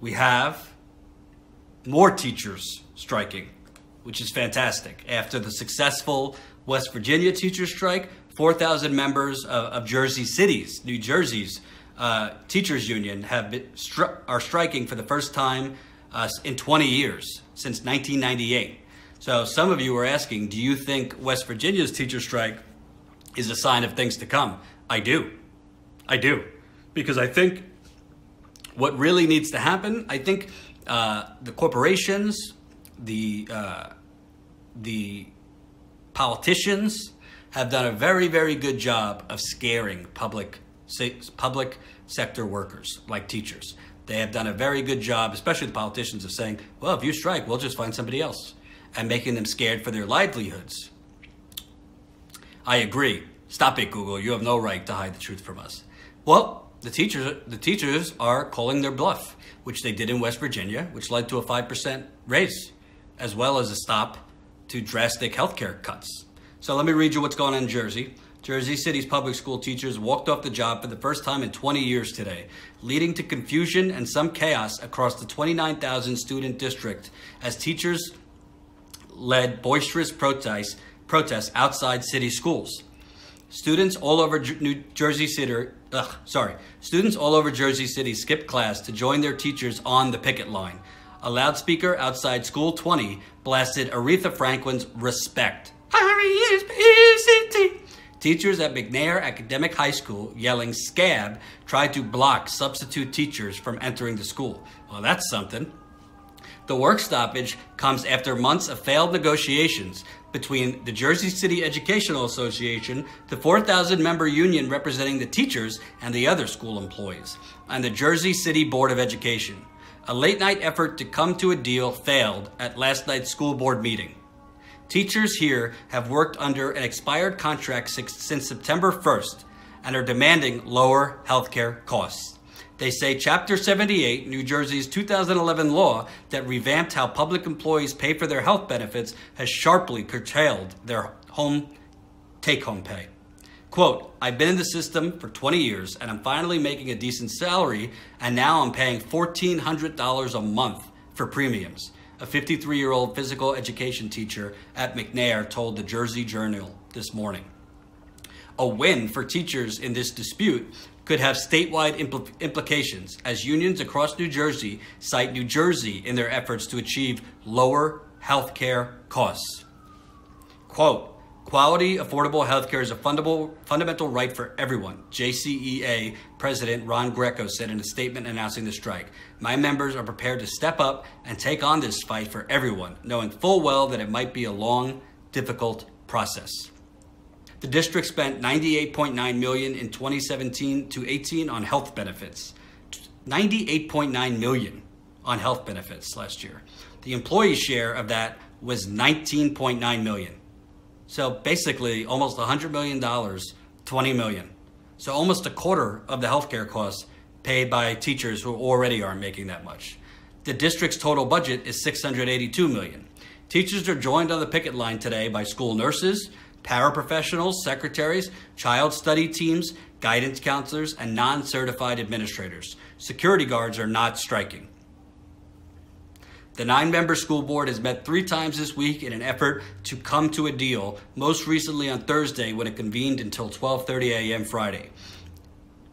we have more teachers striking, which is fantastic. After the successful West Virginia teacher strike, 4,000 members of Jersey City's, New Jersey's teachers union are striking for the first time in 20 years, since 1998. So some of you are asking, do you think West Virginia's teacher strike is a sign of things to come? I do. Because I think what really needs to happen, I think the corporations, the politicians have done a very, very good job of scaring public sector workers like teachers. They have done a very good job, especially the politicians, of saying, well, if you strike, we'll just find somebody else, and making them scared for their livelihoods. I agree. Stop it, Google. You have no right to hide the truth from us. Well, the teachers are calling their bluff, which they did in West Virginia, which led to a 5% raise, as well as a stop to drastic healthcare cuts. So let me read you what's going on in Jersey. Jersey City's public school teachers walked off the job for the first time in 20 years today, leading to confusion and some chaos across the 29,000 student district as teachers led boisterous protests outside city schools. Students all over Jersey City skipped class to join their teachers on the picket line. A loudspeaker outside School 20 blasted Aretha Franklin's Respect. R-E-S-P-E-C-T. Teachers at McNair Academic High School yelling scab tried to block substitute teachers from entering the school. Well, that's something. The work stoppage comes after months of failed negotiations between the Jersey City Educational Association, the 4,000-member union representing the teachers and the other school employees, and the Jersey City Board of Education. A late-night effort to come to a deal failed at last night's school board meeting. Teachers here have worked under an expired contract since September 1st and are demanding lower healthcare costs. They say Chapter 78, New Jersey's 2011 law that revamped how public employees pay for their health benefits, has sharply curtailed their take-home pay. Quote, I've been in the system for 20 years and I'm finally making a decent salary, and now I'm paying $1,400 a month for premiums. A 53-year-old physical education teacher at McNair told the Jersey Journal this morning. A win for teachers in this dispute could have statewide implications, as unions across New Jersey cite New Jersey in their efforts to achieve lower health care costs. Quote, quality, affordable health care is a fundamental right for everyone, JCEA President Ron Greco said in a statement announcing the strike. My members are prepared to step up and take on this fight for everyone, knowing full well that it might be a long, difficult process. The district spent $98.9 million in 2017 to 18 on health benefits. $98.9 million on health benefits last year. The employee share of that was $19.9 million. So basically almost $100 million, $20 million. So almost a quarter of the healthcare costs paid by teachers who already aren't making that much. The district's total budget is $682 million. Teachers are joined on the picket line today by school nurses, paraprofessionals, secretaries, child study teams, guidance counselors, and non-certified administrators. Security guards are not striking. The 9-member school board has met 3 times this week in an effort to come to a deal, most recently on Thursday when it convened until 12:30 a.m. Friday.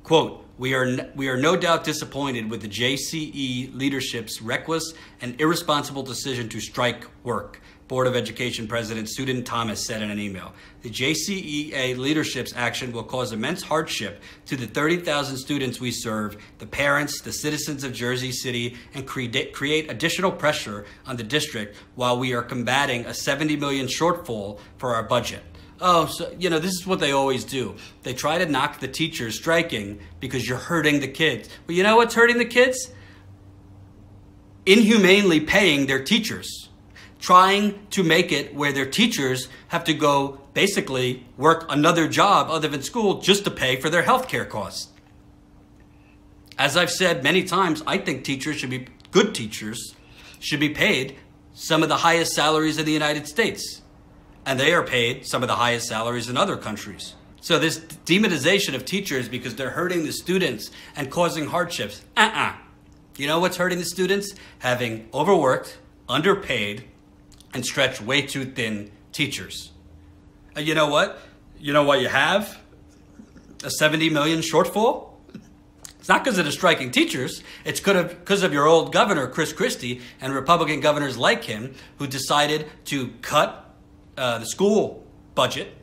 Quote, we are no doubt disappointed with the JCE leadership's reckless and irresponsible decision to strike work, Board of Education President Susan Thomas said in an email. The JCEA leadership's action will cause immense hardship to the 30,000 students we serve, the parents, the citizens of Jersey City, and create additional pressure on the district while we are combating a $70 million shortfall for our budget. Oh, so, this is what they always do. They try to knock the teachers striking because you're hurting the kids. Well, you know what's hurting the kids? Inhumanely paying their teachers. Trying to make it where their teachers have to go basically work another job other than school just to pay for their healthcare costs. As I've said many times, I think good teachers should be paid some of the highest salaries in the United States. And they are paid some of the highest salaries in other countries. So this demonization of teachers because they're hurting the students and causing hardships, You know what's hurting the students? Having overworked, underpaid, and stretched way too thin teachers. And you know what? You know why you have a 70 million shortfall? It's not because of the striking teachers. It's because of your old governor, Chris Christie, and Republican governors like him who decided to cut the school budget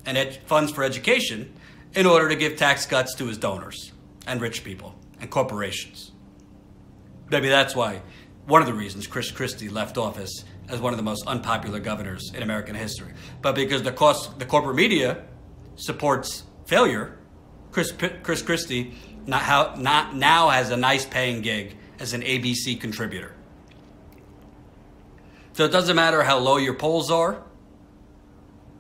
and funds for education in order to give tax cuts to his donors and rich people and corporations. Maybe that's why, one of the reasons Chris Christie left office as one of the most unpopular governors in American history. But because the corporate media supports failure, Chris Christie now has a nice paying gig as an ABC contributor. So it doesn't matter how low your polls are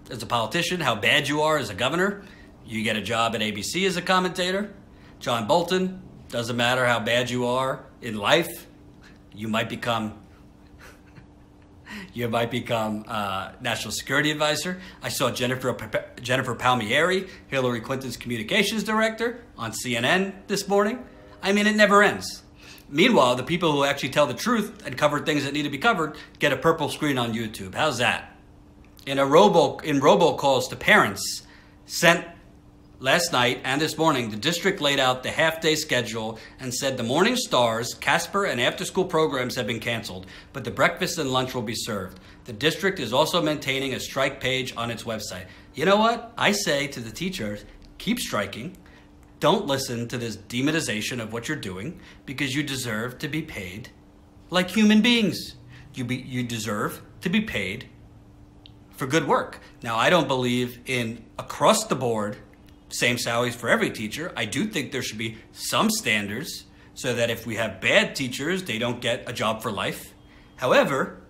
as a politician, how bad you are as a governor, you get a job at ABC as a commentator. John Bolton, doesn't matter how bad you are in life, you might become national security advisor. I saw Jennifer Palmieri, Hillary Clinton's communications director, on CNN this morning. I mean, it never ends. Meanwhile, the people who actually tell the truth and cover things that need to be covered get a purple screen on YouTube. How's that? In robocalls to parents sent last night and this morning, the district laid out the half-day schedule and said the Morning Stars, Casper, and after-school programs have been canceled, but the breakfast and lunch will be served. The district is also maintaining a strike page on its website. You know what? I say to the teachers, keep striking. Don't listen to this demonization of what you're doing because you deserve to be paid like human beings. You deserve to be paid for good work. Now, I don't believe in across the board same salaries for every teacher. I do think there should be some standards so that if we have bad teachers, they don't get a job for life. However,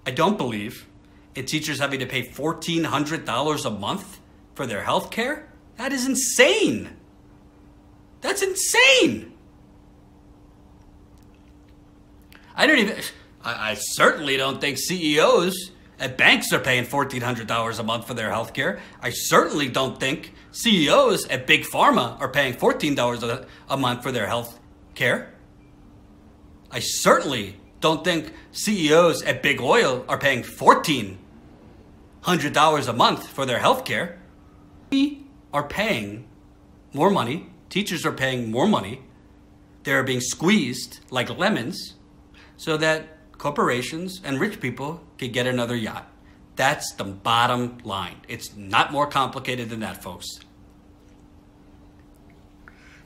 I don't believe in teachers having to pay $1,400 a month for their health care. That is insane. That's insane. I certainly don't think CEOs at banks are paying $1,400 a month for their health care. I certainly don't think CEOs at Big Pharma are paying $14 a month for their health care. I certainly don't think CEOs at Big Oil are paying $1,400 a month for their health care. We are paying more money. Teachers are paying more money. They're being squeezed like lemons so that corporations and rich people can get another yacht. That's the bottom line. It's not more complicated than that, folks.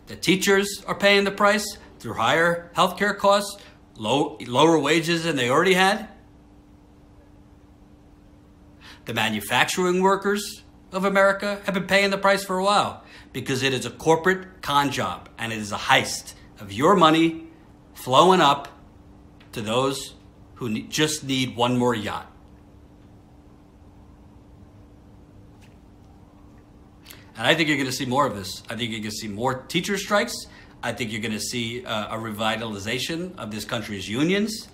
The teachers are paying the price through higher healthcare costs, lower wages than they already had. The manufacturing workers of America have been paying the price for a while because it is a corporate con job and it is a heist of your money flowing up to those who just need one more yacht. And I think you're going to see more of this. I think you're going to see more teacher strikes. I think you're going to see a revitalization of this country's unions.